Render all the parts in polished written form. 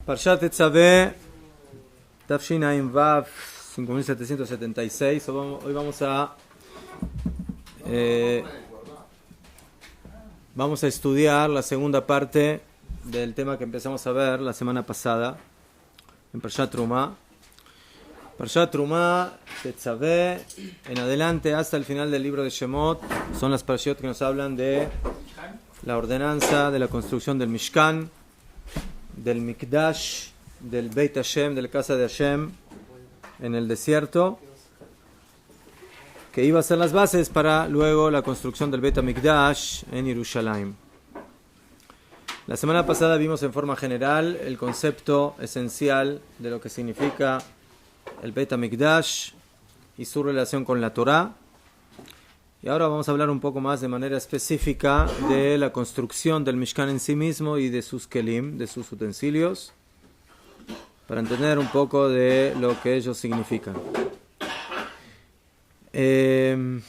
Parshat Tetzaveh, Tafshin Ayin Vav, 5776. Hoy vamos a estudiar la segunda parte del tema que empezamos a ver la semana pasada en Parshat Trumah. Parshat Trumah, Tetzaveh, en adelante hasta el final del libro de Shemot, son las parashot que nos hablan de la ordenanza de la construcción del Mishkan, del Mikdash, del Beit Hashem, de la casa de Hashem en el desierto, que iba a ser las bases para luego la construcción del Beit HaMikdash en Jerusalén. La semana pasada vimos en forma general el concepto esencial de lo que significa el Beit HaMikdash y su relación con la Torá. Y ahora vamos a hablar un poco más de manera específica de la construcción del Mishkan en sí mismo y de sus kelim, de sus utensilios, para entender un poco de lo que ellos significan. El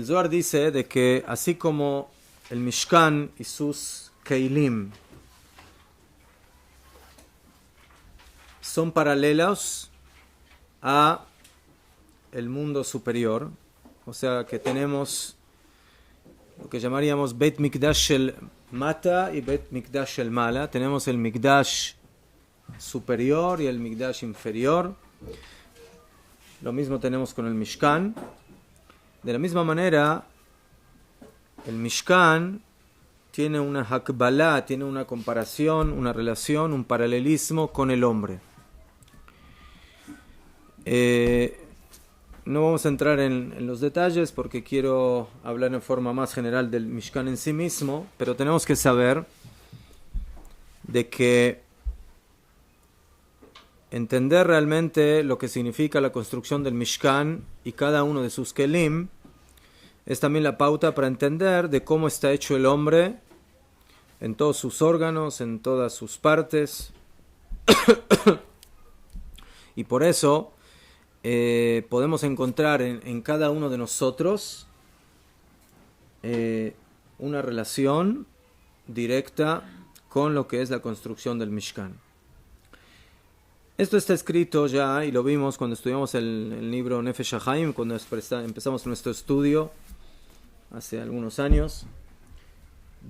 Zohar dice de que así como el Mishkan y sus kelim son paralelos a el mundo superior, o sea que tenemos lo que llamaríamos Beit Mikdash el Mata y Beit Mikdash el Mala. Tenemos el Mikdash superior y el Mikdash inferior. Lo mismo tenemos con el Mishkan. De la misma manera, el Mishkan tiene una hakbalá, tiene una comparación, una relación, un paralelismo con el hombre. No vamos a entrar en los detalles porque quiero hablar en forma más general del Mishkan en sí mismo, pero tenemos que saber de que entender realmente lo que significa la construcción del Mishkan y cada uno de sus kelim es también la pauta para entender de cómo está hecho el hombre en todos sus órganos, en todas sus partes. Y por eso podemos encontrar en cada uno de nosotros una relación directa con lo que es la construcción del Mishkan. Esto está escrito ya y lo vimos cuando estudiamos el libro Nefesh HaChaim, cuando empezamos nuestro estudio hace algunos años,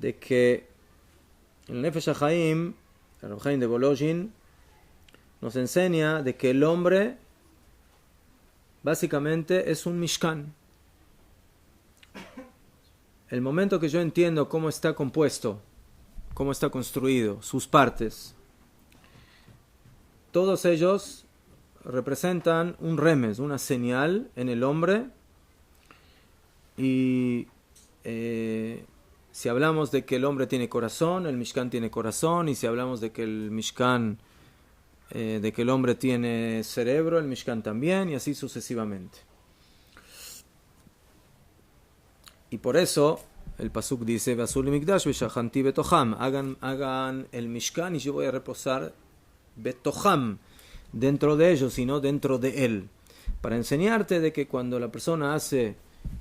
de que el Nefesh HaChaim, el Reb Chaim de Volozhin, nos enseña de que el hombre básicamente es un Mishkan. El momento que yo entiendo cómo está compuesto, cómo está construido, sus partes, todos ellos representan un remes, una señal en el hombre. Y si hablamos de que el hombre tiene corazón, el Mishkan tiene corazón. Y si hablamos de que el Mishkan de que el hombre tiene cerebro, el Mishkan también, y así sucesivamente. Y por eso el pasuk dice: Vasul mikdash veshachanti betocham, hagan el Mishkan y yo voy a reposar betocham, dentro de ellos y no dentro de él, para enseñarte de que cuando la persona hace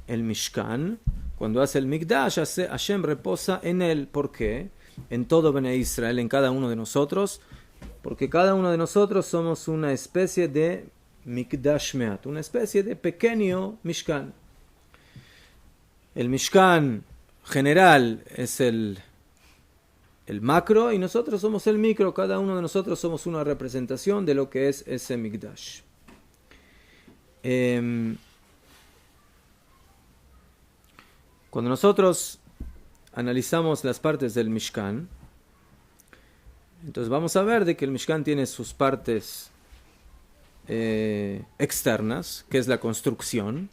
el Mishkan, cuando hace el Mikdash, Hashem reposa en él. ¿Por qué? En todo Bnei Israel, en cada uno de nosotros, porque cada uno de nosotros somos una especie de Mikdash Meat, una especie de pequeño Mishkan. El Mishkan general es el macro y nosotros somos el micro. Cada uno de nosotros somos una representación de lo que es ese Mikdash. Cuando nosotros analizamos las partes del Mishkan, entonces vamos a ver de que el Mishkan tiene sus partes externas, que es la construcción,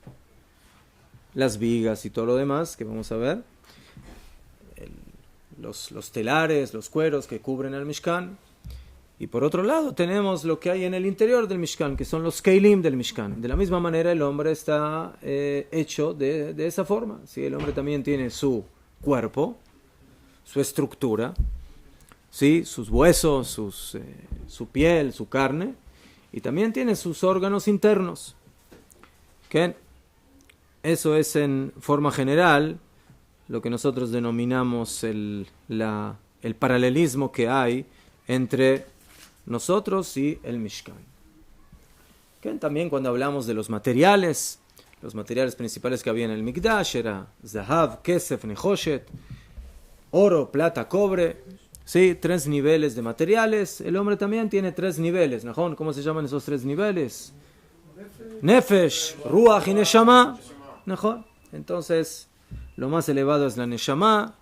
las vigas y todo lo demás que vamos a ver, los telares, los cueros que cubren el Mishkan. Y por otro lado tenemos lo que hay en el interior del Mishkan, que son los keilim del Mishkan. De la misma manera el hombre está hecho de esa forma. ¿Sí? El hombre también tiene su cuerpo, su estructura, ¿sí? Sus huesos, su piel, su carne, y también tiene sus órganos internos. ¿Okay? Eso es en forma general lo que nosotros denominamos el paralelismo que hay entre nosotros y el Mishkan. También cuando hablamos de los materiales principales que había en el Mikdash era Zahav, Kesef, Nehoshet, oro, plata, cobre. Sí, 3 niveles de materiales. El hombre también tiene 3 niveles. ¿No? ¿Cómo se llaman esos 3 niveles? Nefesh, Ruach y Neshama. ¿No? Entonces, lo más elevado es la Neshama,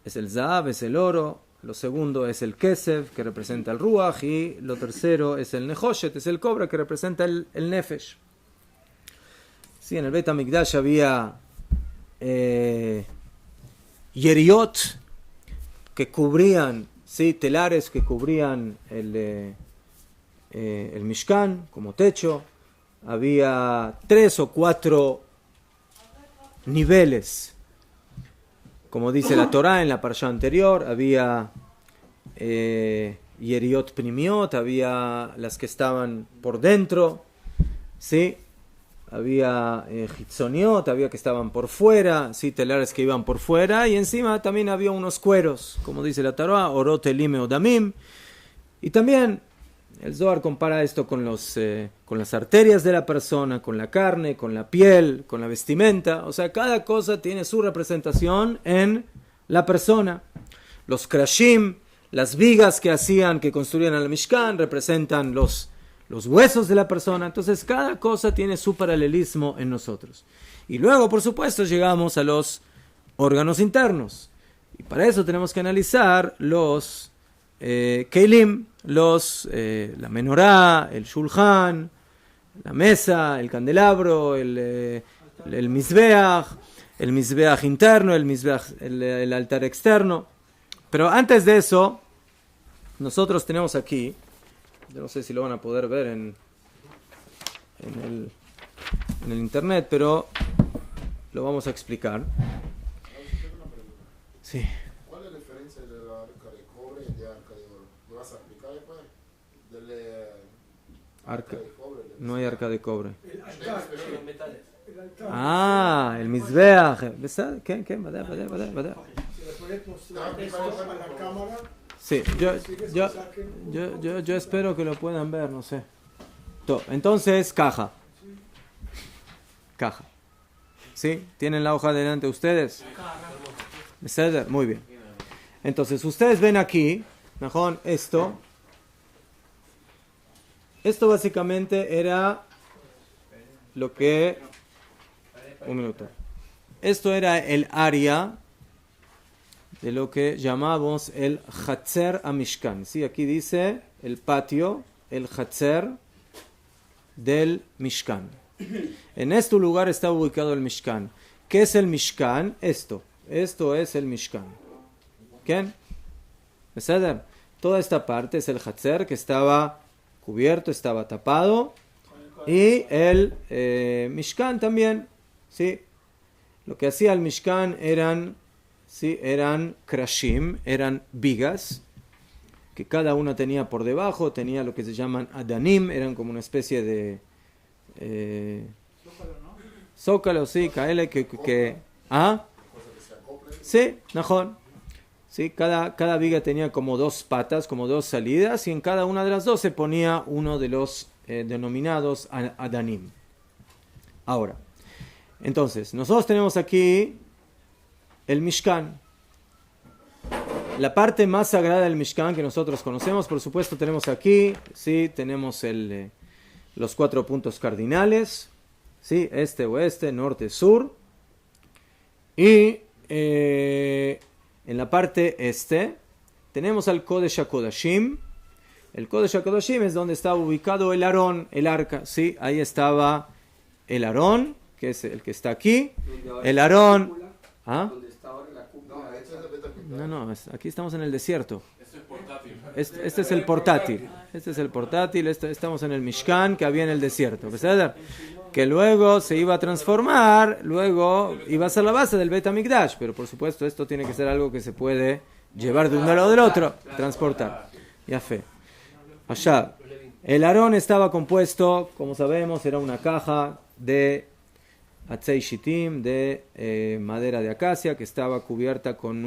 es el Zahav, es el oro. Lo segundo es el Kesef, que representa el Ruach. Y lo tercero es el Nehoshet, es el cobre, que representa el Nefesh. Sí, en el Beit HaMikdash había Yeriot, que cubrían, sí, telares que cubrían el Mishkan como techo. Había 3 o 4 niveles, como dice la Torá en la parsha anterior. Había Yeriot Primiot, había las que estaban por dentro, sí. Había Hitzoniot, había que estaban por fuera, sí, telares que iban por fuera, y encima también había unos cueros, como dice la Torá, Orot Elim Odamim. Y también el Zohar compara esto con las arterias de la persona, con la carne, con la piel, con la vestimenta. O sea, cada cosa tiene su representación en la persona. Los krashim, las vigas que construían el Mishkan, representan los huesos de la persona. Entonces cada cosa tiene su paralelismo en nosotros. Y luego, por supuesto, llegamos a los órganos internos. Y para eso tenemos que analizar los Keilim, la menorá, el shulchan, la mesa, el candelabro, el mizbeach interno, el altar externo. Pero antes de eso, nosotros tenemos aquí, yo no sé si lo van a poder ver en el internet, pero lo vamos a explicar. Sí. ¿Cuál es la diferencia de la arca de cobre y de arca de oro? ¿Me vas a explicar después? Arca. De cobre, No hay arca de cobre. El altar, los metales. El altar. Ah, el mizbeach. ¿Qué? Si le puedes mostrar esto a la cámara. Sí, yo espero que lo puedan ver, no sé. Entonces, caja. ¿Sí? ¿Tienen la hoja delante de ustedes? Muy bien. Entonces, ustedes ven aquí, mejor, esto básicamente era lo que... Un minuto. Esto era el área de lo que llamamos el Hatzer HaMishkan. ¿Sí? Aquí dice el patio, el Hatzer del Mishkan. En este lugar está ubicado el Mishkan. ¿Qué es el Mishkan? Esto es el Mishkan. ¿Quién? ¿Beseder? Toda esta parte es el Hatzer, que estaba cubierto, estaba tapado. Y el Mishkan también. ¿Sí? Lo que hacía el Mishkan eran krashim, eran vigas, que cada una tenía por debajo, tenía lo que se llaman adanim, eran como una especie de zócalo, sí, kaele, ¿ah? Sí, najón. Sí, cada viga tenía como 2 patas, como 2 salidas, y en cada una de las 2 se ponía uno de los denominados adanim. Ahora, entonces, nosotros tenemos aquí el Mishkan. La parte más sagrada del Mishkan que nosotros conocemos, por supuesto, tenemos aquí, ¿sí? Tenemos los 4 puntos cardinales, ¿sí? Este, oeste, norte, sur. Y en la parte este tenemos al Kodesh HaKodashim. El Kodesh HaKodashim es donde estaba ubicado el Arón, el arca, ¿sí? Ahí estaba el Arón, que es el que está aquí. El Arón... ¿Ah? No, aquí estamos en el desierto. Este es el portátil. Estamos en el Mishkan que había en el desierto. ¿Verdad? Que luego se iba a transformar, luego iba a ser la base del Beit HaMikdash. Pero por supuesto esto tiene que ser algo que se puede llevar de un lado del otro, transportar. Ya fe. Allá. El Arón estaba compuesto, como sabemos, era una caja de atzei shitim, de madera de acacia, que estaba cubierta con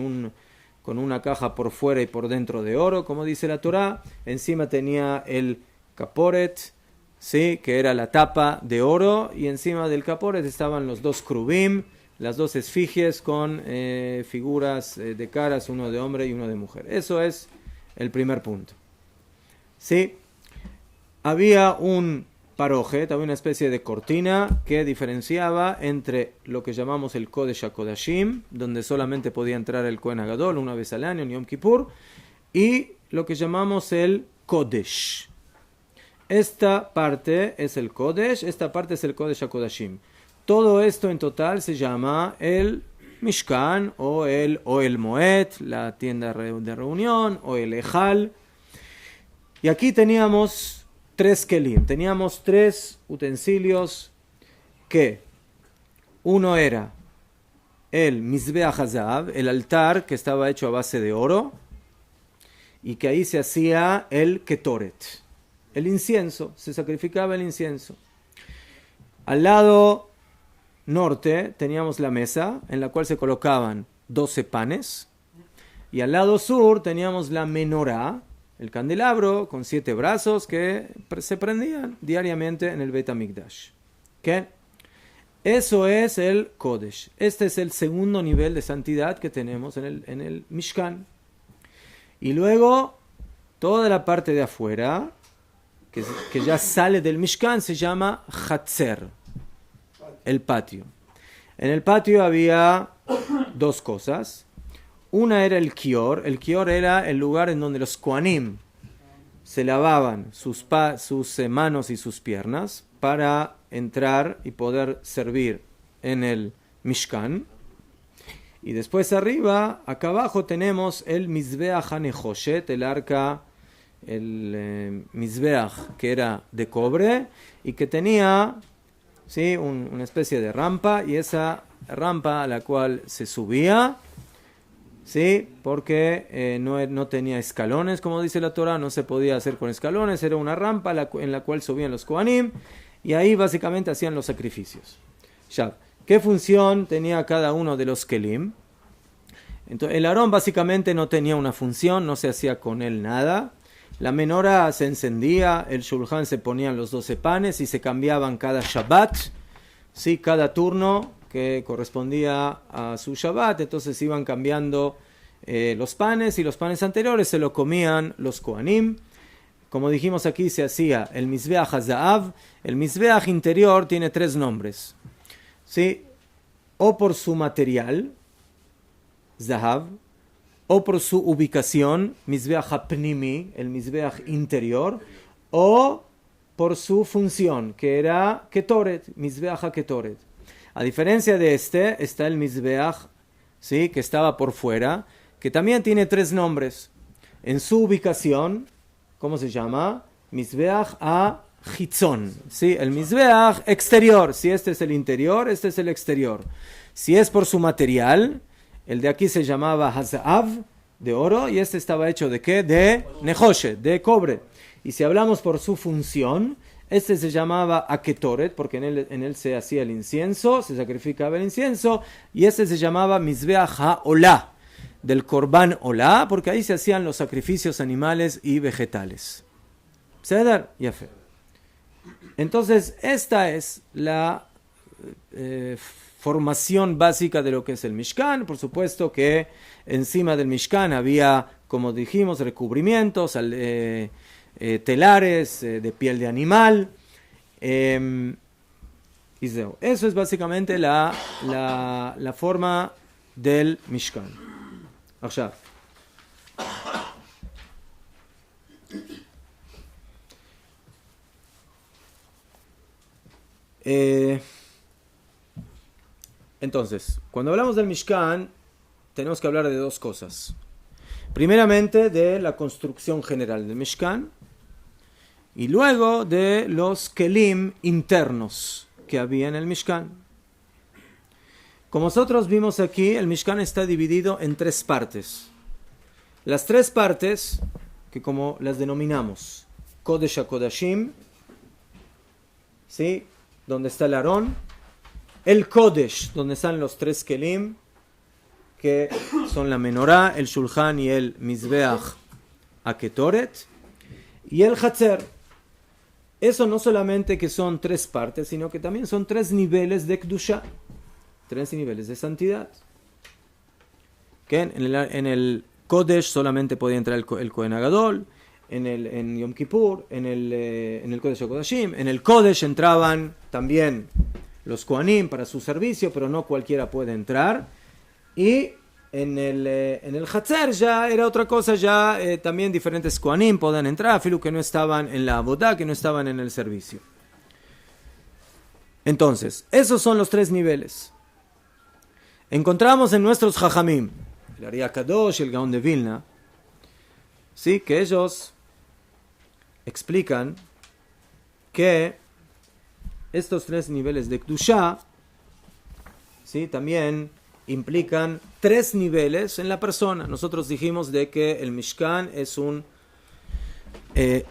una caja por fuera y por dentro de oro, como dice la Torá. Encima tenía el caporet, ¿sí? Que era la tapa de oro, y encima del caporet estaban los dos krubim, las dos esfigies con figuras de caras, uno de hombre y uno de mujer. Eso es el primer punto. ¿Sí? Había un parojet, había una especie de cortina que diferenciaba entre lo que llamamos el Kodesh HaKodashim, donde solamente podía entrar el Kohen HaGadol una vez al año en Yom Kippur, y lo que llamamos el Kodesh. Esta parte es el Kodesh, esta parte es el Kodesh HaKodashim. Todo esto en total se llama el Mishkan o el Moed, la tienda de reunión, o el Ejal. Y aquí teníamos 3 kelim, teníamos 3 utensilios que uno era el Mizbeach HaZahav, el altar que estaba hecho a base de oro, y que ahí se hacía el Ketoret, el incienso, se sacrificaba el incienso. Al lado norte teníamos la mesa en la cual se colocaban 12 panes, y al lado sur teníamos la menorá, el candelabro con 7 brazos que se prendían diariamente en el Beit HaMikdash. ¿Qué? Eso es el Kodesh. Este es el segundo nivel de santidad que tenemos en el Mishkan. Y luego toda la parte de afuera que ya sale del Mishkan se llama Hatzer, el patio. En el patio había 2 cosas. Una era el Kior. El Kior era el lugar en donde los Kohanim se lavaban sus manos y sus piernas para entrar y poder servir en el Mishkan. Y después arriba, acá abajo tenemos el Mizbeach HaNechoshet, el arca, el Mizbeach que era de cobre y que tenía, ¿sí?, una especie de rampa, y esa rampa a la cual se subía, ¿sí?, porque no tenía escalones, como dice la Torah, no se podía hacer con escalones, era una rampa en la cual subían los Kohanim, y ahí básicamente hacían los sacrificios. Ya, ¿qué función tenía cada uno de los kelim? Entonces, el Aarón básicamente no tenía una función, no se hacía con él nada. La menorá se encendía, el shulchan se ponían los 12 panes y se cambiaban cada Shabbat, ¿sí?, cada turno que correspondía a su Shabbat, entonces iban cambiando los panes, y los panes anteriores se lo comían los Kohanim. Como dijimos aquí, se hacía el Mizbeach HaZahav. El Mizbeach interior tiene 3 nombres, ¿sí?, o por su material, Zahav, o por su ubicación, Mizbeach HaPnimi, el Mizbeach interior, o por su función, que era Ketoret, Mizbeach HaKetoret. A diferencia de este, está el Mizbeach, ¿sí?, que estaba por fuera, que también tiene 3 nombres. En su ubicación, ¿cómo se llama? Mizbeach HaChitzon, ¿sí?, el Mizbeach exterior. Si este es el interior, este es el exterior. Si es por su material, el de aquí se llamaba Hazav, de oro, y este estaba hecho ¿de qué? De Nechoshet, de cobre. Y si hablamos por su función, este se llamaba Aketoret, porque en él se hacía el incienso, se sacrificaba el incienso, y este se llamaba Mizbeach HaOlah, del Korban Olah, porque ahí se hacían los sacrificios animales y vegetales. ¿Ceder? Ya fe. Entonces, esta es la formación básica de lo que es el Mishkan. Por supuesto que encima del Mishkan había, como dijimos, recubrimientos, telares de piel de animal. Eso es básicamente la forma del Mishkan. Ahora, entonces, cuando hablamos del Mishkan, tenemos que hablar de 2 cosas. Primeramente, de la construcción general del Mishkan, y luego de los kelim internos que había en el Mishkan. Como nosotros vimos aquí, el Mishkan está dividido en 3 partes. Las 3 partes, que como las denominamos Kodesh HaKodashim, ¿sí?, donde está el Aarón, el Kodesh, donde están los tres Kelim, que son la menorá, el Shulchan y el Mizbeach Aketoret, y el Hatzer. Eso no solamente que son tres partes, sino que también son tres niveles de Kedusha, tres niveles de santidad. ¿Okay? En el Kodesh solamente podía entrar el Kohen Agadol, en Yom Kippur, en el Kodesh HaKodashim. En el Kodesh entraban también los Kohanim para su servicio, pero no cualquiera puede entrar. Y en el Hatzer ya era otra cosa, ya también diferentes Kohanim podían entrar, filo que no estaban en la Abodá, que no estaban en el servicio. Entonces, esos son los tres niveles. Encontramos en nuestros Jajamim, el Ari Kadosh y el Gaón de Vilna, ¿sí? Que ellos explican que estos tres niveles de Kedushá, ¿sí? También implican tres niveles en la persona. Nosotros dijimos de que el Mishkan es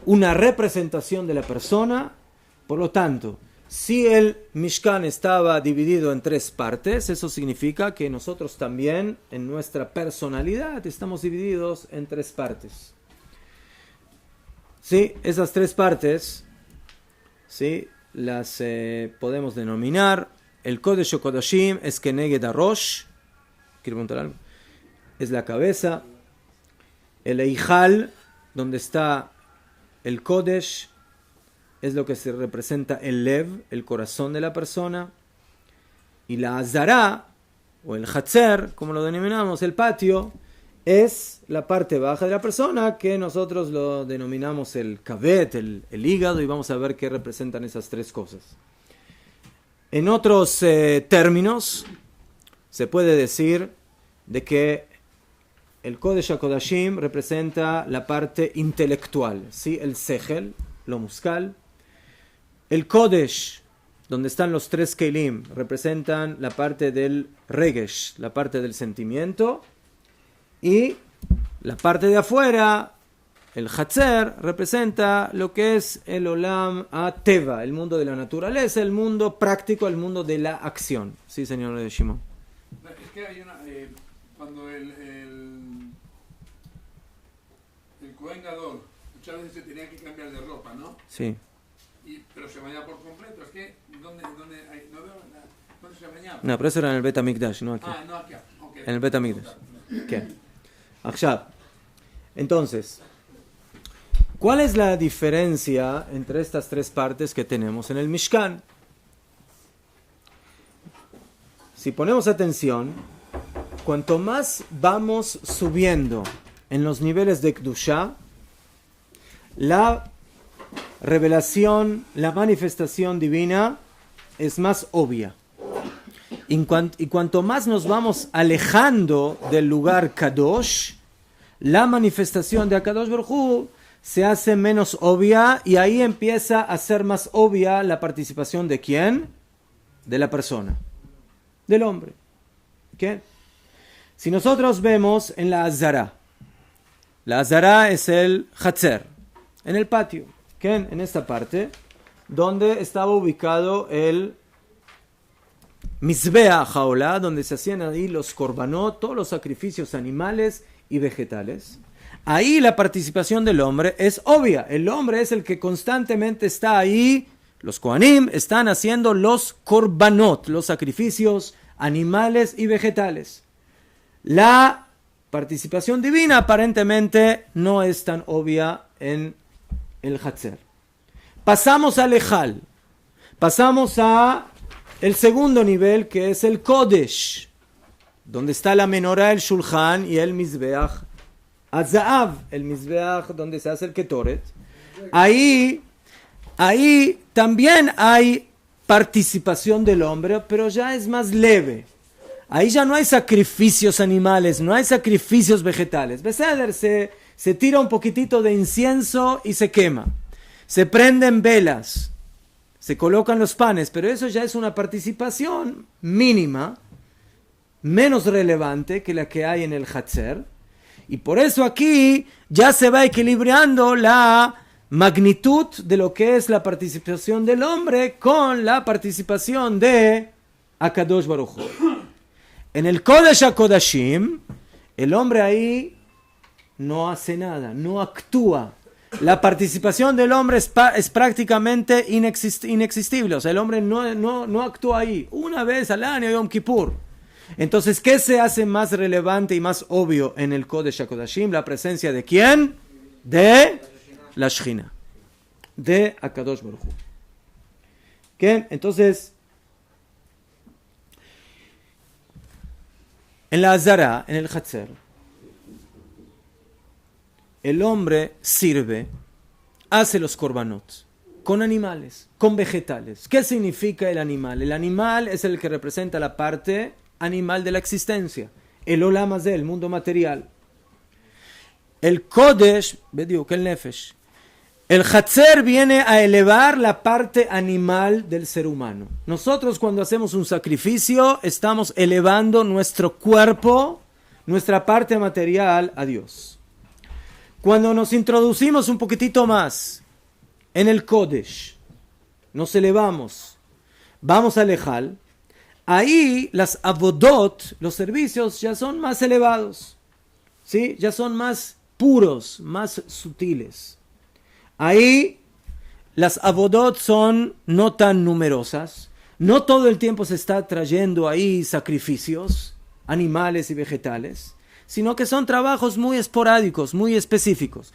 una representación de la persona. Por lo tanto, si el Mishkan estaba dividido en tres partes, eso significa que nosotros también en nuestra personalidad estamos divididos en tres partes. ¿Sí? Esas tres partes, ¿sí? Las podemos denominar. El Kodesh HaKodashim es Keneged HaRosh. ¿Quiero preguntar algo? Es la cabeza. El Eijal, donde está el Kodesh, es lo que se representa el Lev, el corazón de la persona. Y la Azara, o el Hatzer, como lo denominamos, el patio, es la parte baja de la persona, que nosotros lo denominamos el Kavet, el hígado, y vamos a ver qué representan esas tres cosas. En otros términos, se puede decir de que el Kodesh HaKodashim representa la parte intelectual, ¿sí? El Sechel, lo muscal. El Kodesh, donde están los tres Kelim, representan la parte del Regesh, la parte del sentimiento. Y la parte de afuera, el Hatzer, representa lo que es el Olam HaTeva, el mundo de la naturaleza, el mundo práctico, el mundo de la acción. Sí, señor de Shimon. Es que hay una... cuando el Kohen Gadol muchas veces se tenía que cambiar de ropa, ¿no? Sí. Pero se bañaba por completo. Es que, ¿dónde hay? No veo nada. ¿Dónde se bañaba? No, pero eso era en el Bet HaMikdash, no aquí. Ah, no aquí. Okay. En el Bet HaMikdash. ¿Qué? Achab. Entonces, ¿cuál es la diferencia entre estas tres partes que tenemos en el Mishkan? Si ponemos atención, cuanto más vamos subiendo en los niveles de Kedushá, la revelación, la manifestación divina es más obvia. Y cuanto más nos vamos alejando del lugar Kadosh, la manifestación de Akadosh Baruj Hu se hace menos obvia, y ahí empieza a ser más obvia la participación de ¿quién? De la persona, del hombre. ¿Qué? Si nosotros vemos en la Azara es el Hatzer, en el patio, ¿qué? En esta parte, donde estaba ubicado el Mizbeach HaOlah, donde se hacían ahí los korbanot, todos los sacrificios animales y vegetales. Ahí la participación del hombre es obvia. El hombre es el que constantemente está ahí. Los Kohanim están haciendo los korbanot, los sacrificios animales y vegetales. La participación divina aparentemente no es tan obvia en el Hatzer. Pasamos al Ejal. Pasamos a el segundo nivel, que es el Kodesh, donde está la menorá, el Shulchan y el Mizbeach HaZahav, el Mizbeach donde se hace el Ketoret. Ahí también hay participación del hombre, pero ya es más leve. Ahí ya no hay sacrificios animales, no hay sacrificios vegetales. Beseder, se tira un poquitito de incienso y se quema. Se prenden velas, se colocan los panes, pero eso ya es una participación mínima, menos relevante que la que hay en el Hatzer. Y por eso aquí ya se va equilibrando la magnitud de lo que es la participación del hombre con la participación de Akadosh Baruj Hu. En el Kodesh HaKodashim, el hombre ahí no hace nada, no actúa. La participación del hombre es prácticamente inexistible. O sea, el hombre no actúa ahí. Una vez al año, Yom Kippur. Entonces, ¿qué se hace más relevante y más obvio en el Kodesh HaKodashim? La presencia de ¿quién? De la Shechina. De Akadosh Baruj Hu. ¿Qué? Entonces, en la Azara, en el Hatzer, el hombre sirve, hace los korbanot con animales, con vegetales. ¿Qué significa el animal? El animal es el que representa la parte animal de la existencia, el olam hazé, el mundo material. El Kodesh, bediuk, el Nefesh. El Hatzer viene a elevar la parte animal del ser humano. Nosotros cuando hacemos un sacrificio estamos elevando nuestro cuerpo, nuestra parte material a Dios. Cuando nos introducimos un poquitito más en el Kodesh, nos elevamos, vamos al Ejal, ahí las avodot, los servicios ya son más elevados, ¿sí? Ya son más puros, más sutiles. Ahí las avodot son no tan numerosas, no todo el tiempo se está trayendo ahí sacrificios, animales y vegetales, sino que son trabajos muy esporádicos, muy específicos.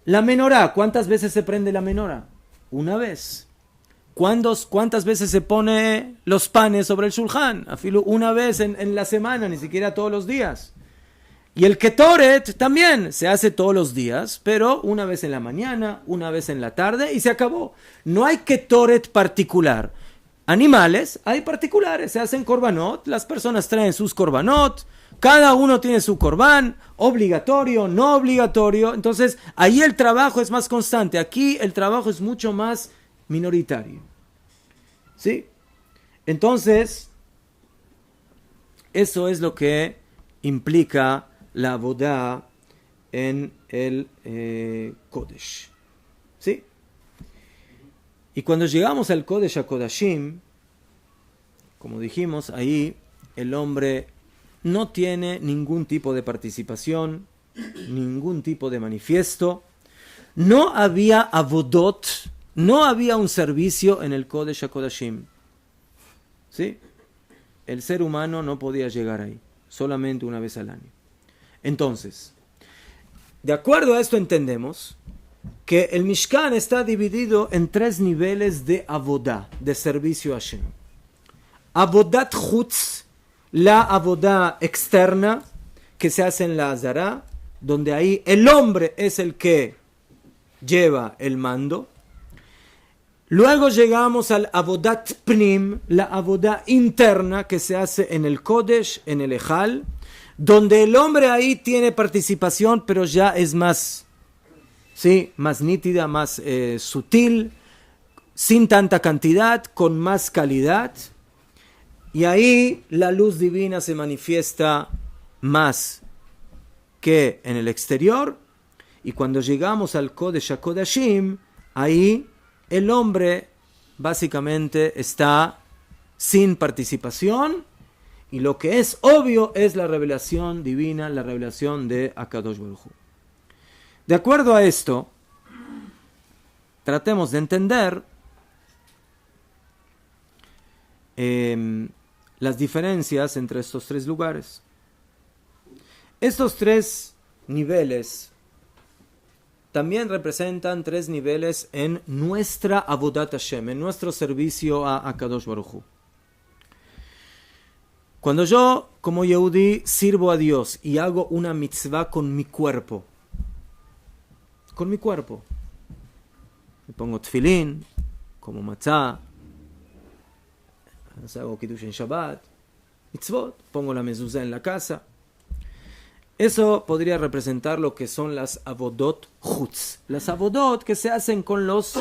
La menorá, ¿cuántas veces se prende la menorá? Una vez. ¿Cuántas veces se pone los panes sobre el shulchan? Afilo una vez en la semana, ni siquiera todos los días. Y el ketoret también se hace todos los días, pero una vez en la mañana, una vez en la tarde y se acabó. No hay ketoret particular. Animales, hay particulares, se hacen korbanot, las personas traen sus korbanot, cada uno tiene su korban, obligatorio, no obligatorio. Entonces, ahí el trabajo es más constante. Aquí el trabajo es mucho más minoritario. ¿Sí? Entonces, eso es lo que implica la avodah en el Kodesh. ¿Sí? Y cuando llegamos al Kodesh HaKodashim, como dijimos, ahí el hombre no tiene ningún tipo de participación, ningún tipo de manifiesto. No había avodot, no había un servicio en el Kodesh HaKodashim. ¿Sí? El ser humano no podía llegar ahí, solamente una vez al año. Entonces, de acuerdo a esto entendemos que el Mishkan está dividido en 3 niveles de avodah, de servicio a Hashem. Avodat chutz, la avodah externa que se hace en la Azara, donde ahí el hombre es el que lleva el mando. Luego llegamos al avodat pnim, la avodah interna que se hace en el Kodesh, en el Ejal, donde el hombre ahí tiene participación, pero ya es más, ¿sí? Más nítida, más sutil, sin tanta cantidad, con más calidad. Y ahí la luz divina se manifiesta más que en el exterior. Y cuando llegamos al Kodesh HaKodashim, ahí el hombre básicamente está sin participación. Y lo que es obvio es la revelación divina, la revelación de Akadosh Baruj Hu. De acuerdo a esto, tratemos de entender las diferencias entre estos 3 lugares. Estos 3 niveles también representan 3 niveles en nuestra Avodat Hashem, en nuestro servicio a Akadosh Baruj Hu. Cuando yo, como Yehudi, sirvo a Dios y hago una mitzvah con mi cuerpo, me pongo tefilín, como matzah, hago kiddush en Shabbat, mitzvot, pongo la mezuzá en la casa. Eso podría representar lo que son las avodot chutz, las avodot que se hacen con los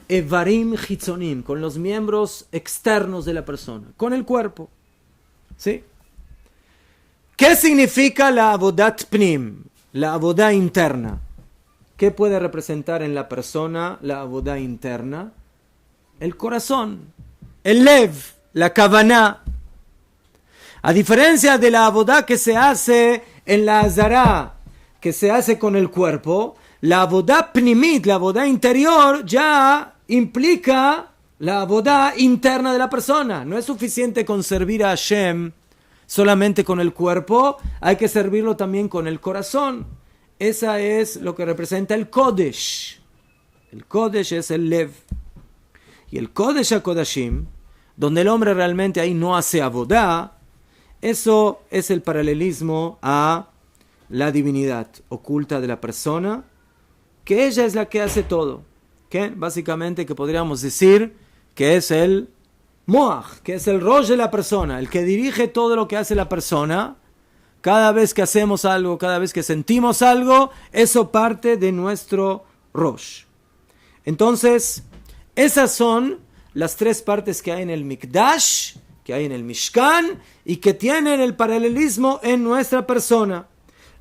evarim chitzonim, con los miembros externos de la persona, con el cuerpo. ¿Sí? ¿Qué significa la avodat pnim? La avodah interna. ¿Qué puede representar en la persona la avodah interna? El corazón, el lev, la kavaná. A diferencia de la abodá que se hace en la azará, que se hace con el cuerpo, la abodá pnimit, la abodá interior, ya implica la abodá interna de la persona. No es suficiente con servir a Hashem solamente con el cuerpo, hay que servirlo también con el corazón. Esa es lo que representa el Kodesh. El Kodesh es el Lev. Y el Kodesh HaKodashim, donde el hombre realmente ahí no hace abodá, eso es el paralelismo a la divinidad oculta de la persona, que ella es la que hace todo. ¿Qué? Básicamente que podríamos decir que es el Moach, que es el Rosh de la persona, el que dirige todo lo que hace la persona. Cada vez que hacemos algo, cada vez que sentimos algo, eso parte de nuestro Rosh. Entonces, esas son las tres partes que hay en el Mikdash, que hay en el Mishkan, y que tienen el paralelismo en nuestra persona.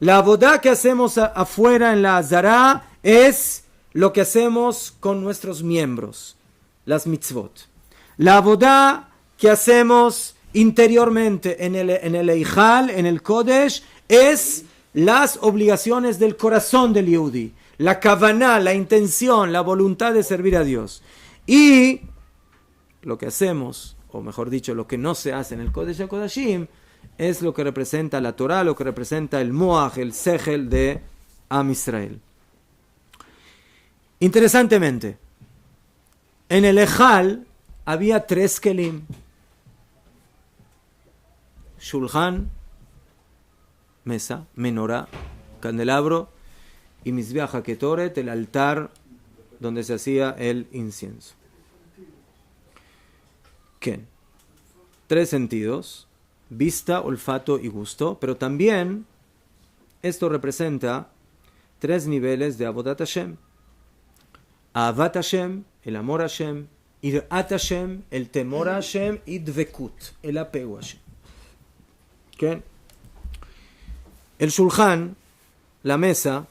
La abodá que hacemos afuera en la Azará es lo que hacemos con nuestros miembros, las mitzvot. La abodá que hacemos interiormente en el Eijal, en el Kodesh, es las obligaciones del corazón del Yehudi, la kavaná, la intención, la voluntad de servir a Dios. Y lo que hacemos, o mejor dicho, lo que no se hace en el Kodesh HaKodashim, es lo que representa la Torah, lo que representa el Moach, el Sechel de Am Israel. Interesantemente, en el Ejal había 3 kelim: Shulchan, mesa, menorá, candelabro, y Mizbeach HaKetoret, el altar donde se hacía el incienso. ¿Qué? 3 sentidos: vista, olfato y gusto, pero también esto representa 3 niveles de Avodat Hashem. Ahavat Hashem, el amor a Hashem; Irat Hashem, el temor a Hashem; y Dvekut, el apego a Hashem. ¿Qué? El Shulchan, la mesa,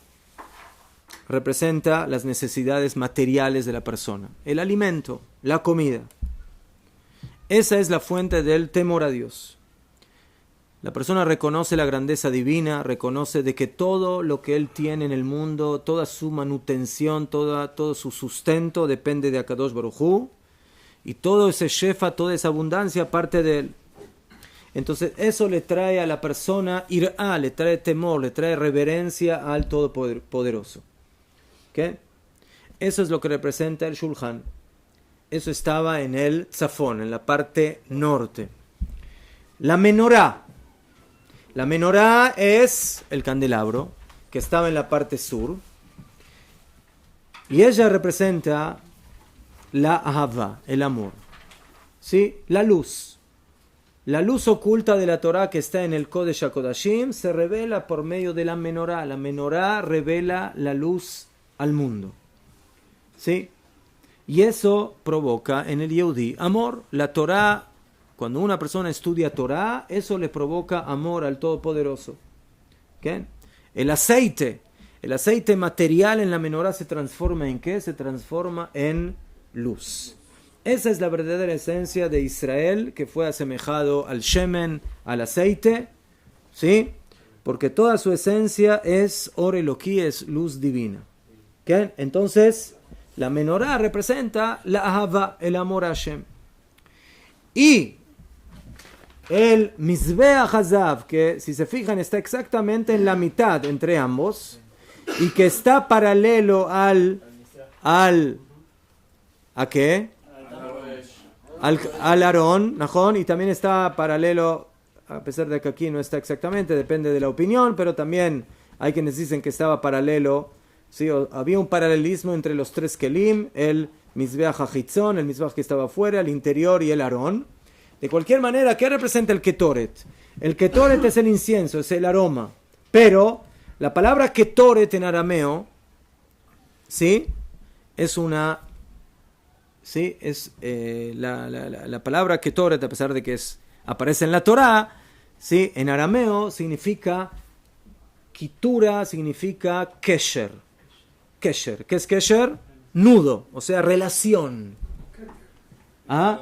representa las necesidades materiales de la persona, el alimento, la comida. Esa es la fuente del temor a Dios. La persona reconoce la grandeza divina, reconoce de que todo lo que él tiene en el mundo, toda su manutención, todo su sustento depende de Akadosh Baruj Hu, y todo ese shefa, toda esa abundancia parte de él. Entonces eso le trae a la persona irá, le trae temor, le trae reverencia al Todopoderoso. ¿Qué? Eso es lo que representa el Shulchan. Eso estaba en el Tzafón, en la parte norte. La menorá. La menorá es el candelabro que estaba en la parte sur. Y ella representa la ahava, el amor. ¿Sí? La luz. La luz oculta de la Torah que está en el Kodesh HaKodashim se revela por medio de la menorá. La menorá revela la luz al mundo. ¿Sí? Y eso provoca en el Yehudi amor. La Torah, cuando una persona estudia Torah, eso le provoca amor al Todopoderoso. ¿Qué? El aceite material en la menorá se transforma en ¿qué? Se transforma en luz. Esa es la verdadera esencia de Israel, que fue asemejado al shemen, al aceite, ¿sí? Porque toda su esencia es or Eloquí, es luz divina. ¿Qué? Entonces, la menorá representa la ahava, el amor a Hashem. Y el Mizbeach Hazav, que si se fijan está exactamente en la mitad entre ambos, y que está paralelo ¿a qué? Al Aarón, ¿najón? Y también está paralelo, a pesar de que aquí no está exactamente, depende de la opinión, pero también hay quienes dicen que estaba paralelo, ¿sí? Había un paralelismo entre los 3 kelim, el Mizbeach HaChitzon, el Mizbeach que estaba afuera, el interior y el Aarón. De cualquier manera, ¿qué representa el Ketoret? El Ketoret es el incienso, es el aroma, pero la palabra Ketoret en arameo, ¿sí? Es una... ¿sí? Es la palabra Ketoret, a pesar de que aparece en la Torá, ¿sí? En arameo significa kitura, significa kesher. Kesher. ¿Qué es kesher? Nudo, o sea, relación. ¿Ah?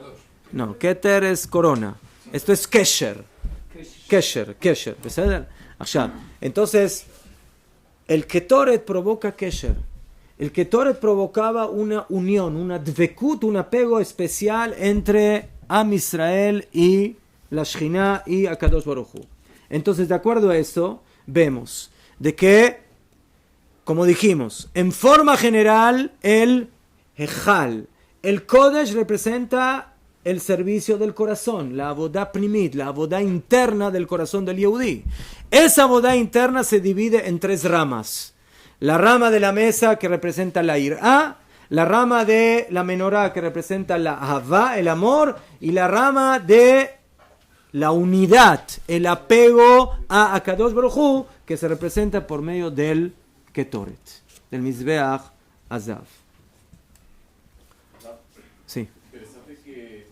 No, keter es corona. Esto es kesher. Kesher, ¿בסדר? Entonces, el Ketoret provoca Kesher. El Ketoret provocaba una unión, una dvekut, un apego especial entre Am Israel y la Shekhinah y Akadosh Baruj Hu. Entonces, de acuerdo a eso, vemos de que, como dijimos, en forma general, el Ejal, el Kodesh representa el servicio del corazón, la avodah primit, la avodah interna del corazón del Yehudí. Esa avodah interna se divide en 3 ramas. La rama de la mesa que representa la irá, la rama de la menorá que representa la ahavá, el amor, y la rama de la unidad, el apego a Akadosh Baruj Hu, que se representa por medio del Ketoret, del Mizbeach Azav. Sí. Interesante que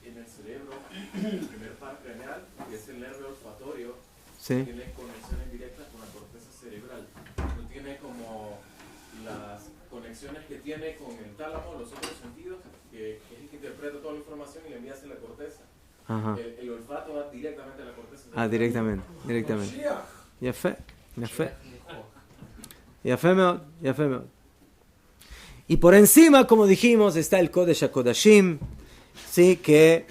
en el cerebro, el primer par craneal, que es el nervio olfatorio, Sí. tiene conexiones directas con la corteza cerebral. No tiene como las conexiones que tiene con el tálamo, los otros sentidos, que es el que interpreta toda la información y le envía hacia la corteza. Ajá. El olfato va directamente a la corteza cerebral. directamente. יפה. יפה מאוד. Y por encima, como dijimos, está el Kodesh HaKodashim, ¿sí? Que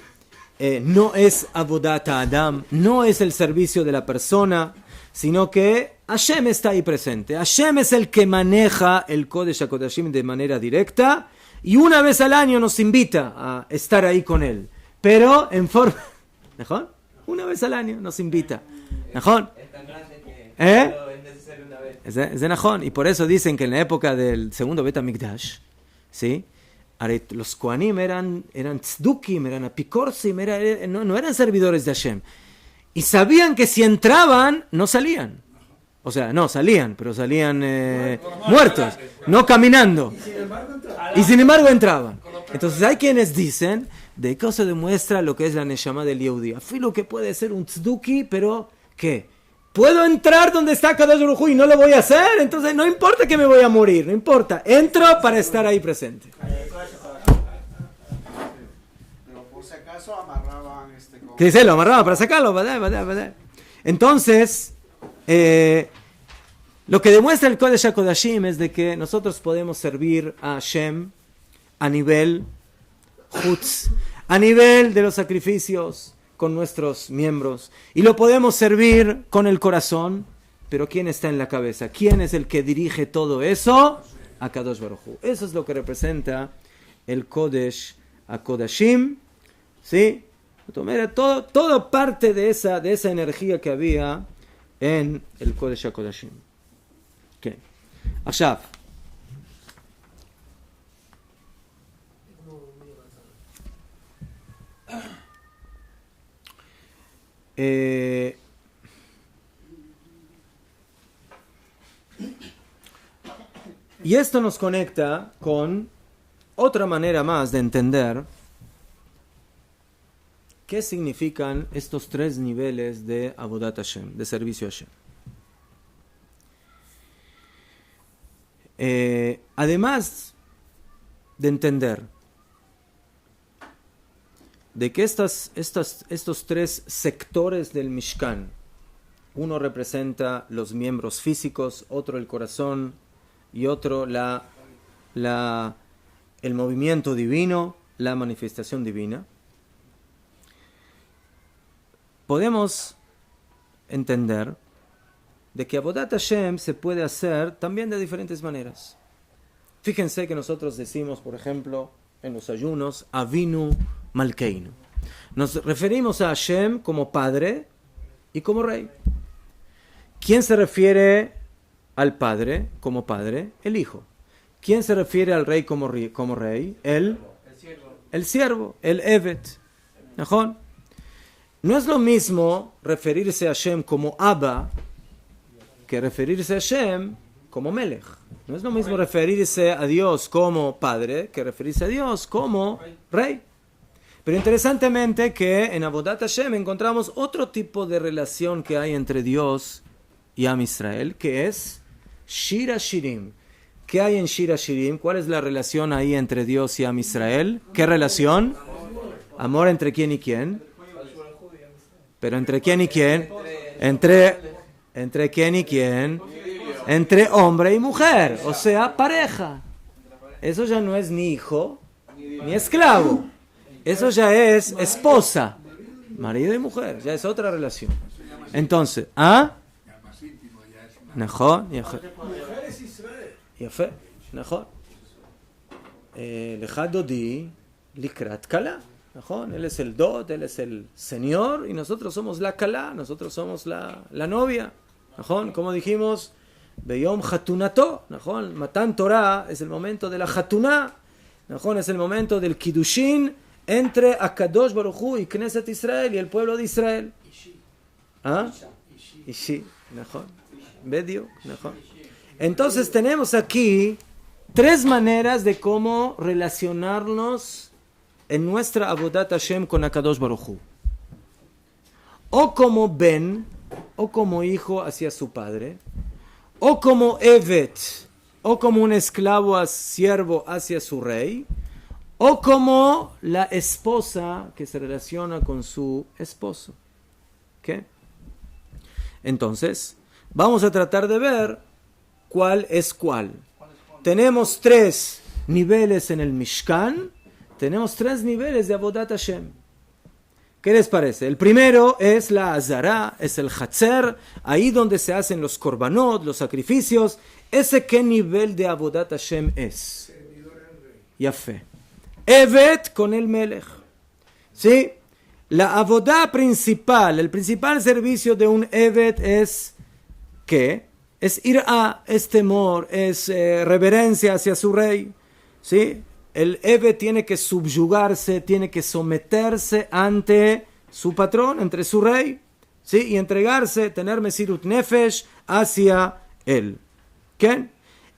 no es Avodat Adam, no es el servicio de la persona, sino que Hashem está ahí presente. Hashem es el que maneja el Kodesh HaKodashim de manera directa y una vez al año nos invita a estar ahí con él. Pero en forma... ¿Mejor? Una vez al año nos invita. ¿Mejor? Es tan grande que es necesario una vez. Es de Najón. Y por eso dicen que en la época del segundo Bet HaMikdash, ¿sí? Los Kohanim eran tzdukim, eran apikorsim, no eran servidores de Hashem. Y sabían que si entraban, no salían. O sea, no, salían, pero salían muertos, no caminando. Y sin embargo entraban. Entonces hay quienes dicen, de qué se demuestra lo que es la Neshama del Yehudi. Afilo que puede ser un tzduki, pero ¿qué? ¿Puedo entrar donde está Kadosh Baruj Hu y no lo voy a hacer? Entonces no importa que me voy a morir, no importa. Entro para estar ahí presente. Pero por si acaso amarraban con... ¿Qué dice? Lo amarraba para sacarlo. ¿Verdad? Entonces, lo que demuestra el Kodesh HaKodashim es de que nosotros podemos servir a Hashem a nivel chutz, a nivel de los sacrificios con nuestros miembros, y lo podemos servir con el corazón, pero ¿quién está en la cabeza? ¿Quién es el que dirige todo eso? Akadosh Baruj Hu. Eso es lo que representa el Kodesh HaKodashim, ¿sí? Todo parte de esa energía que había en el Kodesh HaKodashim. ¿Qué? עכשיו, y esto nos conecta con otra manera más de entender qué significan estos 3 niveles de Avodat Hashem, de servicio a Hashem. Además de entender de que estos 3 sectores del Mishkan, uno representa los miembros físicos, otro el corazón y otro el movimiento divino, la manifestación divina, podemos entender de que Avodat Hashem se puede hacer también de diferentes maneras. Fíjense que nosotros decimos, por ejemplo, en los ayunos, Avinu Malkeinu. Nos referimos a Hashem como Padre y como Rey. ¿Quién se refiere al Padre como Padre? El Hijo. ¿Quién se refiere al Rey como Rey? El siervo, el Evet. ¿Najón? No es lo mismo referirse a Hashem como Abba que referirse a Hashem como Melech. No es lo mismo referirse a Dios como Padre que referirse a Dios como Rey. Pero interesantemente que en Avodat Hashem encontramos otro tipo de relación que hay entre Dios y Am Israel, que es Shir Hashirim. ¿Qué hay en Shir Hashirim? ¿Cuál es la relación ahí entre Dios y Am Israel? ¿Qué relación? Amor entre quién y quién. Pero ¿entre quién y quién? ¿Entre quién y quién? Entre hombre y mujer, o sea, pareja. Eso ya no es ni hijo, ni esclavo. Eso ya es esposa, marido y mujer, ya es otra relación. Entonces, ¿ah? נכון, יפה. יפה, נכון. לך דודי לקראת כלה, נכון? Él es el dot, él es el señor y nosotros somos la kala, nosotros somos la novia, נכון? Como dijimos, ביום חתונתו, נכון? מתן תורה es el momento de la חתונה, נכון? Es el momento del קידושין entre הקדוש ברוך הוא y Knesset Israel y el pueblo de Israel. ¿Ah? Ishi, נכון? Medio, mejor. Entonces tenemos aquí 3 maneras de cómo relacionarnos en nuestra Avodat Hashem con Akadosh Baruj Hu. O como Ben, o como hijo hacia su padre, o como Evet, o como un esclavo siervo hacia su rey, o como la esposa que se relaciona con su esposo. ¿Qué? Entonces, vamos a tratar de ver cuál es cuál. Tenemos 3 niveles en el Mishkan, tenemos 3 niveles de Avodat Hashem. ¿Qué les parece? El primero es la Azara, es el Hatzer, ahí donde se hacen los korbanot, los sacrificios. ¿Ese qué nivel de Avodat Hashem es? Yafé. Evet con el Melech. ¿Sí? La Avodá principal, el principal servicio de un Evet es ¿qué? Es irá, es temor, es reverencia hacia su rey. ¿Sí? El Evet tiene que subyugarse, tiene que someterse ante su patrón, ante su rey. ¿Sí? Y entregarse, tener Mesirut Nefesh hacia él. ¿Qué?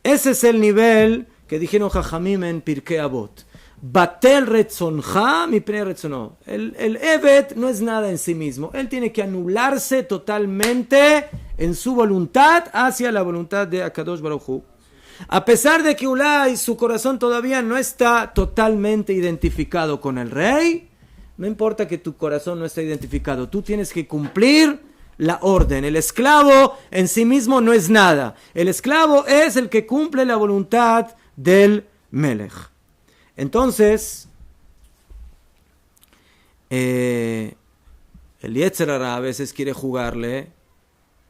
Ese es el nivel que dijeron Jajamim en Pirkei Avot. Batel retzonja mi pnei retzono. El Evet no es nada en sí mismo. Él tiene que anularse totalmente en su voluntad hacia la voluntad de Akadosh Baruj Hu. A pesar de que Ulay, su corazón todavía no está totalmente identificado con el rey, no importa que tu corazón no esté identificado, tú tienes que cumplir la orden. El esclavo en sí mismo no es nada. El esclavo es el que cumple la voluntad del Melech. Entonces, el Yetzer Hara a veces quiere jugarle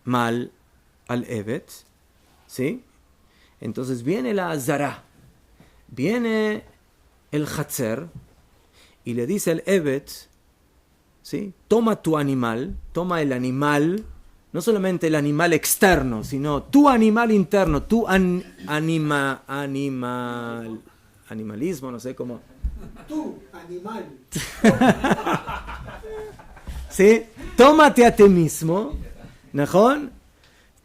mal al Evet, ¿sí? Entonces viene la Azara, viene el Hatzer y le dice al Evet, ¿sí? Toma tu animal, toma el animal, no solamente el animal externo, sino tu animal interno, tu animalismo, no sé cómo. Tú, animal. ¿Sí? Tómate a ti mismo, ¿no?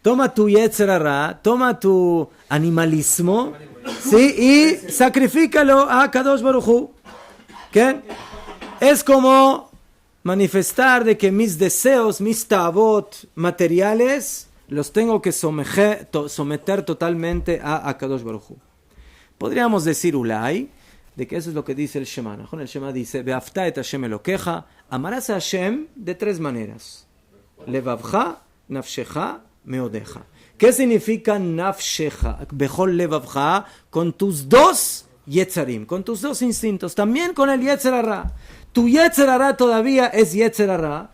Toma tu Yetzer Hara, toma tu animalismo, ¿sí? Y sacrifícalo a Kadosh Baruj Hu. ¿Qué? Es como manifestar de que mis deseos, mis tavot materiales, los tengo que someter totalmente a Kadosh Baruj Hu. Podríamos decir Ulay, de que eso es lo que dice el Shema. ¿No? El Shema dice, Ve'afta et Hashem Elokeja, amarás a Hashem de 3 maneras. Levavcha, nafshecha, meodeja. ¿Qué significa nafshecha? Bechol levavcha, con tus 2 yetzarim, con tus 2 instintos, también con el Yetzer Hara. Tu Yetzer Hara todavía es Yetzer Hara.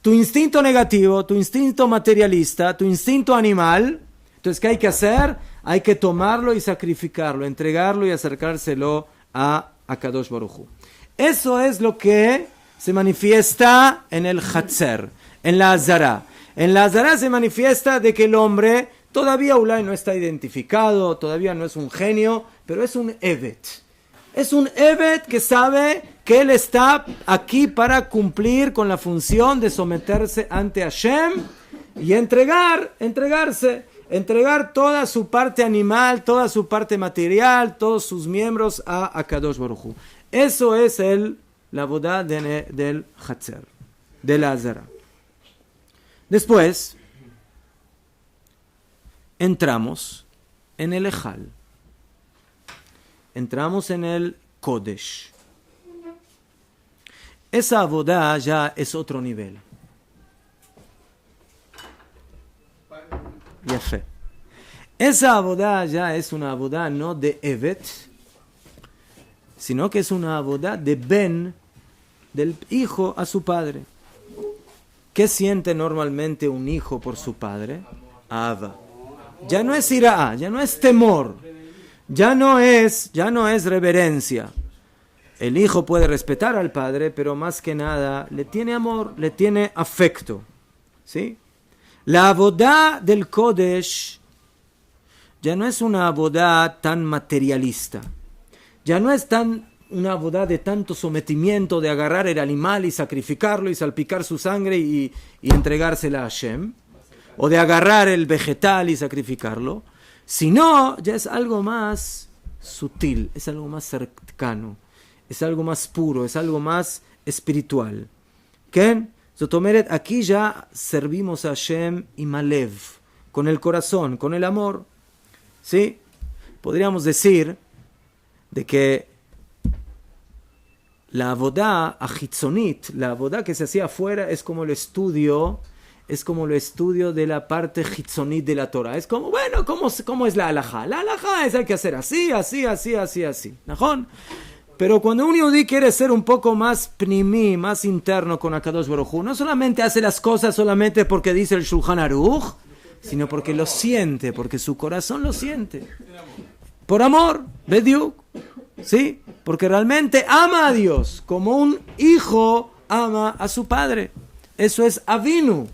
Tu instinto negativo, tu instinto materialista, tu instinto animal. Entonces, ¿qué hay que hacer? Hay que tomarlo y sacrificarlo, entregarlo y acercárselo a Kadosh Baruj Hu. Eso es lo que se manifiesta en el Hatzer, en la Azara. En la Azara se manifiesta de que el hombre todavía Ulay no está identificado, todavía no es un genio, pero es un Evet. Es un Evet que sabe que él está aquí para cumplir con la función de someterse ante Hashem y entregarse. Entregar toda su parte animal, toda su parte material, todos sus miembros a Kadosh Baruj Hu. Eso es la boda del Hatzer, de la Azara. Después, entramos en el Ejal. Entramos en el Kodesh. Esa boda ya es otro nivel. Ya fe. Esa abodá ya es una abodá no de Evet, sino que es una abodá de Ben, del hijo a su padre. ¿Qué siente normalmente un hijo por su padre? Ava. Ya no es iraá, ya no es temor, ya no es reverencia. El hijo puede respetar al padre, pero más que nada le tiene amor, le tiene afecto. ¿Sí? La abodá del Kodesh ya no es una abodá tan materialista. Ya no es una abodá de tanto sometimiento, de agarrar el animal y sacrificarlo y salpicar su sangre y entregársela a Hashem. O de agarrar el vegetal y sacrificarlo. Sino ya es algo más sutil, es algo más cercano, es algo más puro, es algo más espiritual. ¿Qué? Zotomeret, aquí ya servimos a Hashem y Malev, con el corazón, con el amor. ¿Sí? Podríamos decir de que la abodá achitzonit, la abodá que se hacía afuera, es como el estudio de la parte chitzonit de la Torah. Es como, bueno, ¿cómo es la halajá? La halajá es hay que hacer así, así, así, así, así. ¿Najón? Pero cuando un yudí quiere ser un poco más pnimí, más interno con Akadosh Baruj Hu, no solamente hace las cosas solamente porque dice el Shulchan Aruch, sino porque lo siente, porque su corazón lo siente. Por amor, bediuk, ¿sí? Porque realmente ama a Dios, como un hijo ama a su padre. Eso es Avinu.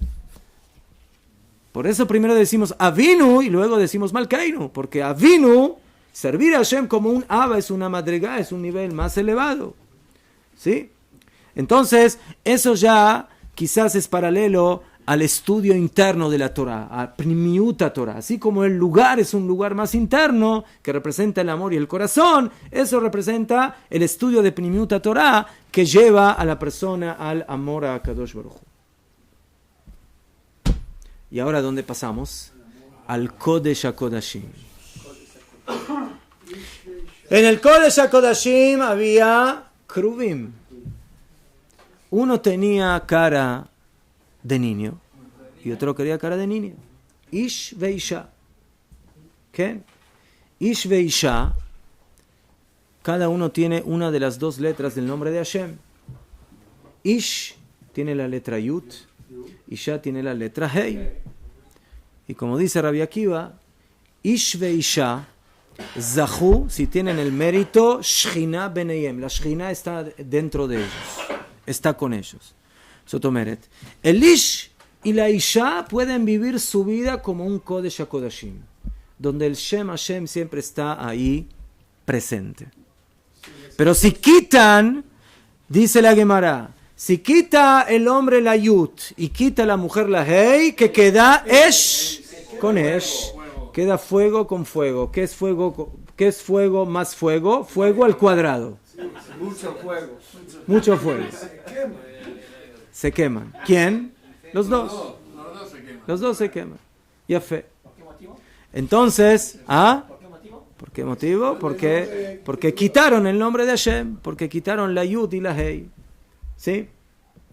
Por eso primero decimos Avinu y luego decimos Malkeinu, porque Avinu, servir a Hashem como un Abba es una madriga, es un nivel más elevado. ¿Sí? Entonces, eso ya quizás es paralelo al estudio interno de la Torah, a Primiuta Torah. Así como el lugar es un lugar más interno, que representa el amor y el corazón, eso representa el estudio de Primiuta Torah, que lleva a la persona al amor a Kadosh Baruj Hu. Y ahora, ¿dónde pasamos? Al Kodesh HaKodashim. En el Kodesh HaKodashim había Kruvim. Uno tenía cara de niño y otro quería cara de niña. Ish veisha. ¿Qué? Ish veisha. Cada uno tiene una de las dos letras del nombre de Hashem. Ish tiene la letra Yud. Isha tiene la letra Hei. Y como dice Rabbi Akiva, Ish veisha Zahu, si tienen el mérito, Shechina beneyem. La Shechina está dentro de ellos. Está con ellos. Sotomeret. El Ish y la Isha pueden vivir su vida como un Kodesh HaKodashim, donde el Shem Hashem siempre está ahí presente. Pero si quitan, dice la Gemara, si quita el hombre la Yud y quita la mujer la Hei, que queda Esh con Esh. Queda fuego con fuego. ¿Qué es fuego? ¿Qué es fuego más fuego? Fuego al cuadrado. Mucho fuego. Mucho fuego. Se queman. ¿Quién? Los dos. Los dos se queman. Ya fe. ¿Por qué motivo? Entonces, ¿ah? ¿Por qué motivo? ¿Por qué motivo? Porque quitaron el nombre de Hashem. Porque quitaron la Yud y la Hei. ¿Sí?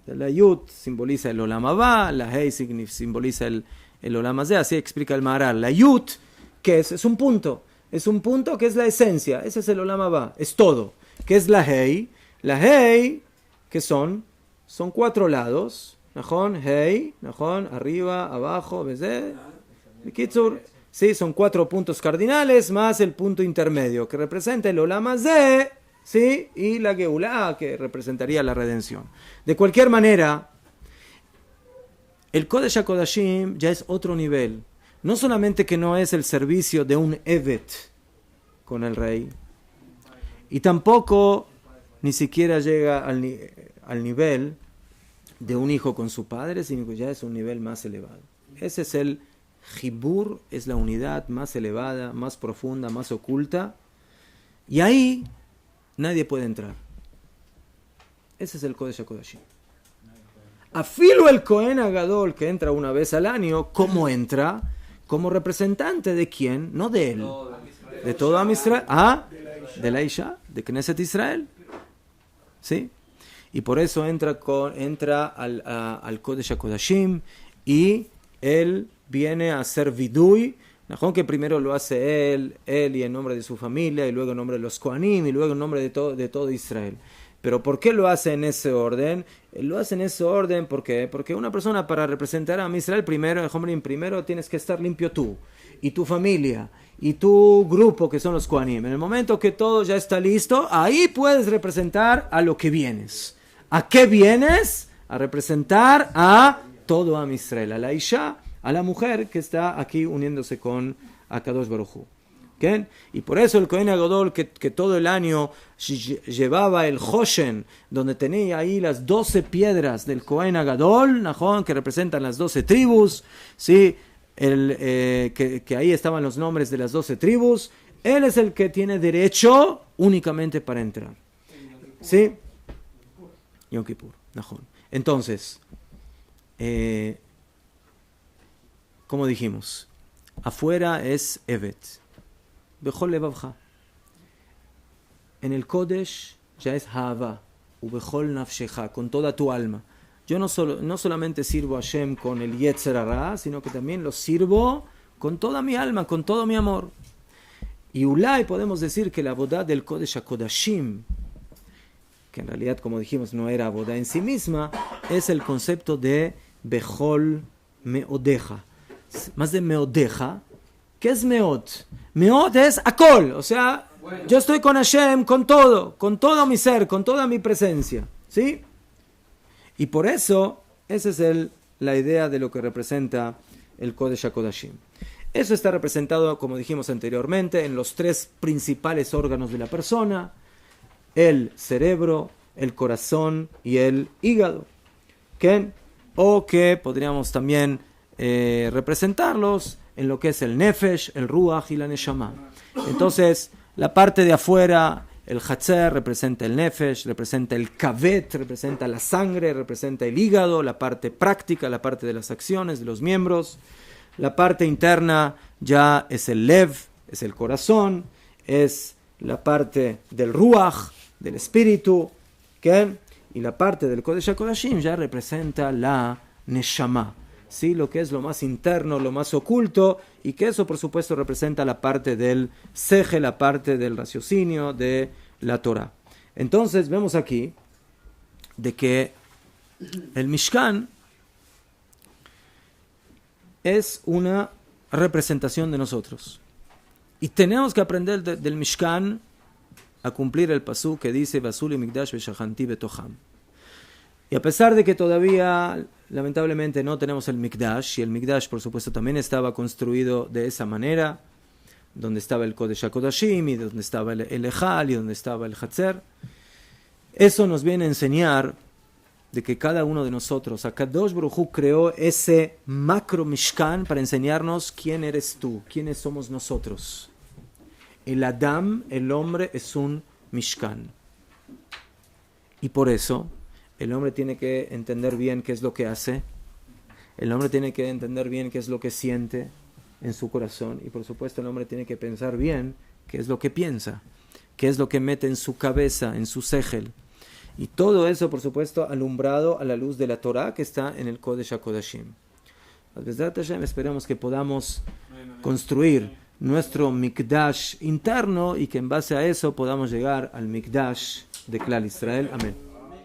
La Yud simboliza el Olam Haba, la Hei simboliza el Olam Hazé, así explica el Maharal. La Yud, ¿qué es? Es un punto. Es un punto que es la esencia. Ese es el Olam Haba. Es todo. ¿Qué es la Hei? La Hei, ¿qué son? Son 4 lados. Najón, Hei, Najón, arriba, abajo, Bezé. Kitzur. Sí, son 4 puntos cardinales más el punto intermedio, que representa el Olam Hazé, ¿sí? Y la Geulá, que representaría la redención. De cualquier manera, el Kodesh HaKodashim ya es otro nivel. No solamente que no es el servicio de un Evet con el rey, y tampoco ni siquiera llega al nivel de un hijo con su padre, sino que ya es un nivel más elevado. Ese es el Jibur, es la unidad más elevada, más profunda, más oculta, y ahí nadie puede entrar. Ese es el Kodesh HaKodashim. Afilo el Cohen Agadol, que entra una vez al año, ¿cómo entra? Como representante de quién, no de él, de todo Am Israel, de la Isha, de Knesset Israel, ¿sí? Y por eso entra al Kodesh HaKodashim y él viene a hacer vidui. Najón que primero lo hace él y en nombre de su familia, y luego en nombre de los Kohanim, y luego en nombre de todo Israel. Pero ¿por qué lo hace en ese orden? Él lo hace en ese orden, ¿por qué? Porque una persona para representar a Israel primero tienes que estar limpio tú, y tu familia, y tu grupo que son los Kohanim. En el momento que todo ya está listo, ahí puedes representar a lo que vienes. ¿A qué vienes? A representar a todo a Israel, a la Isha, a la mujer que está aquí uniéndose con Akadosh Baruj Hu. ¿Okay? Y por eso el Kohen Agadol que todo el año llevaba el Hoshen, donde tenía ahí las 12 piedras del Kohen Agadol, ¿no? Que representan las 12 tribus, ¿sí? Que ahí estaban los nombres de las 12 tribus, él es el que tiene derecho únicamente para entrar. ¿Sí? Yom Kippur. Entonces, como dijimos, afuera es Evet. Bechol levavcha. En el Kodesh ya es Hava. Ubechol nafshecha, con toda tu alma. Yo no solamente sirvo a Hashem con el Yetzer Hara, sino que también lo sirvo con toda mi alma, con todo mi amor. Y Ulay podemos decir que la boda del Kodesh HaKodashim, que en realidad, como dijimos, no era boda en sí misma, es el concepto de Bechol Meodeja. Más de Meodeja, ¿qué es Meod? Meod es Akol, o sea, yo estoy con Hashem, con todo mi ser, con toda mi presencia, ¿sí? Y por eso, esa es la idea de lo que representa el Kodesh HaKodashim. Eso está representado, como dijimos anteriormente, en los 3 principales órganos de la persona: el cerebro, el corazón y el hígado. ¿Okay? O que podríamos también representarlos en lo que es el Nefesh, el Ruach y la Neshama. Entonces, la parte de afuera, el Hatzer representa el Nefesh, representa el Kavet, representa la sangre, representa el hígado, la parte práctica, la parte de las acciones, de los miembros. La parte interna ya es el Lev, es el corazón, es la parte del Ruach, del espíritu, ¿okay? Y la parte del Kodesh HaKodashim ya representa la Neshama, ¿sí? Lo que es lo más interno, lo más oculto, y que eso por supuesto representa la parte del Seje, la parte del raciocinio, de la Torah. Entonces vemos aquí de que el Mishkan es una representación de nosotros. Y tenemos que aprender del Mishkan a cumplir el pasú que dice Vasuli Mikdash Veshachanti Betoham. Y a pesar de que todavía, lamentablemente, no tenemos el Mikdash, y el Mikdash, por supuesto, también estaba construido de esa manera, donde estaba el Kodesh HaKodashim, y donde estaba el Ejal, y donde estaba el Hatzer, eso nos viene a enseñar de que cada uno de nosotros, Akadosh Baruj Hu creó ese macro Mishkan para enseñarnos quién eres tú, quiénes somos nosotros. El Adam, el hombre, es un Mishkan. Y por eso, el hombre tiene que entender bien qué es lo que hace. El hombre tiene que entender bien qué es lo que siente en su corazón. Y por supuesto, el hombre tiene que pensar bien qué es lo que piensa, qué es lo que mete en su cabeza, en su segel. Y todo eso, por supuesto, alumbrado a la luz de la Torah que está en el Kodesh HaKodashim. Esperamos que podamos construir nuestro Mikdash interno y que en base a eso podamos llegar al Mikdash de Klal Israel. Amén.